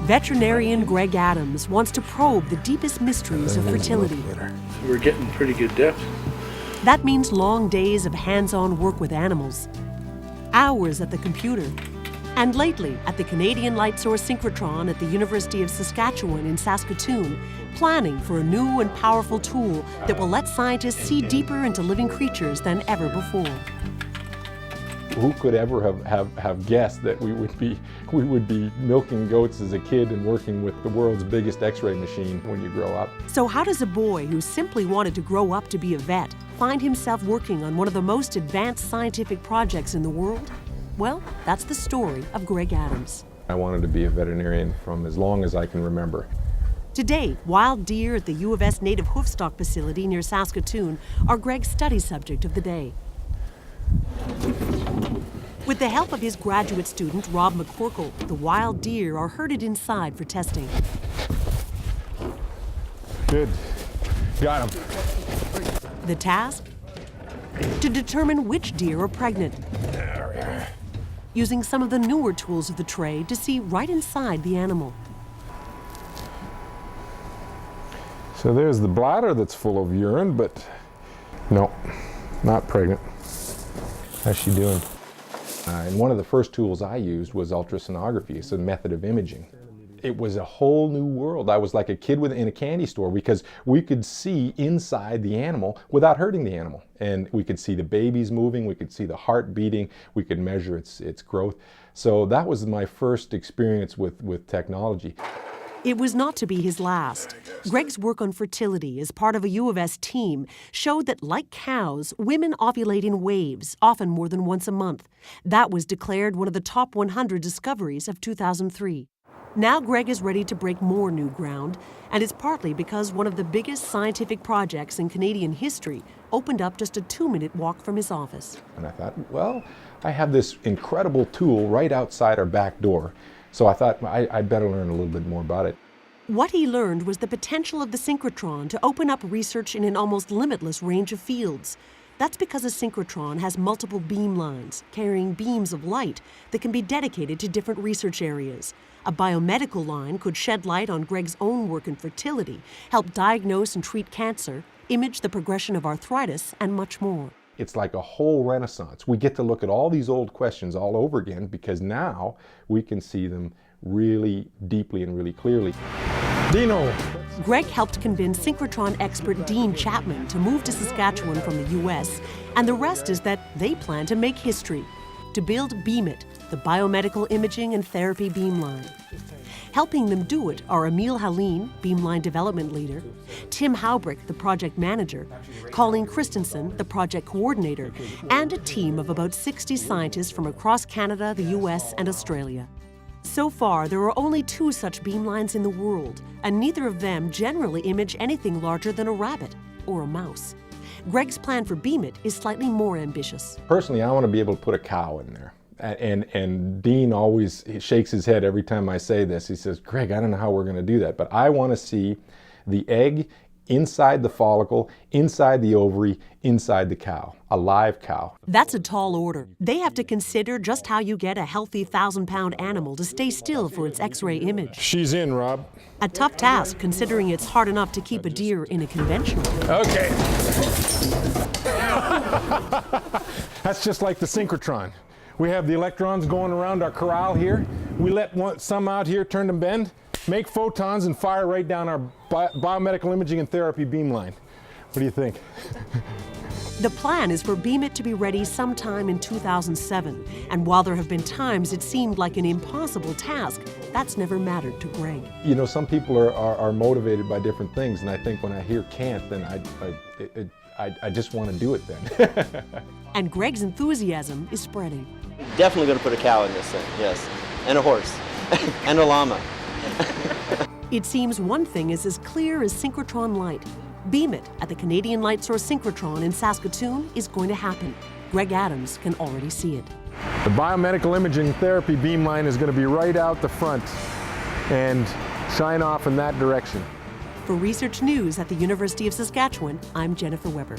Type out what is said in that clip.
Veterinarian Gregg Adams wants to probe the deepest mysteries of fertility. We're getting pretty good depth. That means long days of hands-on work with animals, hours at the computer, and lately at the Canadian light source Synchrotron at the University of Saskatchewan in Saskatoon, planning for a new and powerful tool that will let scientists see deeper into living creatures than ever before. Who could ever have guessed that we would be milking goats as a kid and working with the world's biggest X-ray machine when you grow up? So how does a boy who simply wanted to grow up to be a vet find himself working on one of the most advanced scientific projects in the world? Well, that's the story of Gregg Adams. I wanted to be a veterinarian from as long as I can remember. Today, wild deer at the U of S native hoofstock facility near Saskatoon are Gregg's study subject of the day. With the help of his graduate student, Rob McCorkle, the wild deer are herded inside for testing. Good. Got him. The task? To determine which deer are pregnant, using some of the newer tools of the trade to see right inside the animal. So there's the bladder that's full of urine, but no, not pregnant. How's she doing? And one of the first tools I used was ultrasonography. It's a method of imaging. It was a whole new world. I was like a kid in a candy store because we could see inside the animal without hurting the animal. And we could see the babies moving, we could see the heart beating, we could measure its growth. So that was my first experience with technology. It was not to be his last. Gregg's work on fertility as part of a U of S team showed that, like cows, women ovulate in waves, often more than once a month. That was declared one of the top 100 discoveries of 2003. Now Gregg is ready to break more new ground, and it's partly because one of the biggest scientific projects in Canadian history opened up just a 2-minute walk from his office. And I thought, well, I have this incredible tool right outside our back door. So I thought I'd better learn a little bit more about it. What he learned was the potential of the synchrotron to open up research in an almost limitless range of fields. That's because a synchrotron has multiple beam lines, carrying beams of light that can be dedicated to different research areas. A biomedical line could shed light on Gregg's own work in fertility, help diagnose and treat cancer, image the progression of arthritis, and much more. It's like a whole renaissance. We get to look at all these old questions all over again because now we can see them really deeply and really clearly. Dino! Gregg helped convince synchrotron expert Dean Chapman to move to Saskatchewan from the U.S., and the rest is that they plan to make history, to build BMIT, the BioMedical Imaging and Therapy beamline. Helping them do it are Emil Haleen, beamline development leader, Tim Haubrick, the project manager, Colleen Christensen, the project coordinator, and a team of about 60 scientists from across Canada, the US, and Australia. So far, there are only 2 such beamlines in the world, and neither of them generally image anything larger than a rabbit or a mouse. Gregg's plan for BMIT is slightly more ambitious. Personally, I want to be able to put a cow in there. And Dean always shakes his head every time I say this. He says, Gregg, I don't know how we're going to do that, but I want to see the egg inside the follicle, inside the ovary, inside the cow, a live cow. That's a tall order. They have to consider just how you get a healthy 1,000-pound animal to stay still for its X-ray image. She's in, Rob. A tough task, considering it's hard enough to keep a deer in a conventional. Okay. That's just like the synchrotron. We have the electrons going around our corral here. We let some out here, turn them bend, make photons, and fire right down our BioMedical Imaging and Therapy beamline. What do you think? The plan is for BMIT to be ready sometime in 2007. And while there have been times it seemed like an impossible task, that's never mattered to Gregg. You know, some people are motivated by different things, and I think when I hear can't, then I just want to do it then. And Gregg's enthusiasm is spreading. Definitely going to put a cow in this thing, yes. And a horse. And a llama. It seems one thing is as clear as synchrotron light. BMIT at the Canadian light source Synchrotron in Saskatoon is going to happen. Gregg Adams can already see it. The BioMedical Imaging Therapy beamline is going to be right out the front and shine off in that direction. For Research News at the University of Saskatchewan, I'm Jennifer Weber.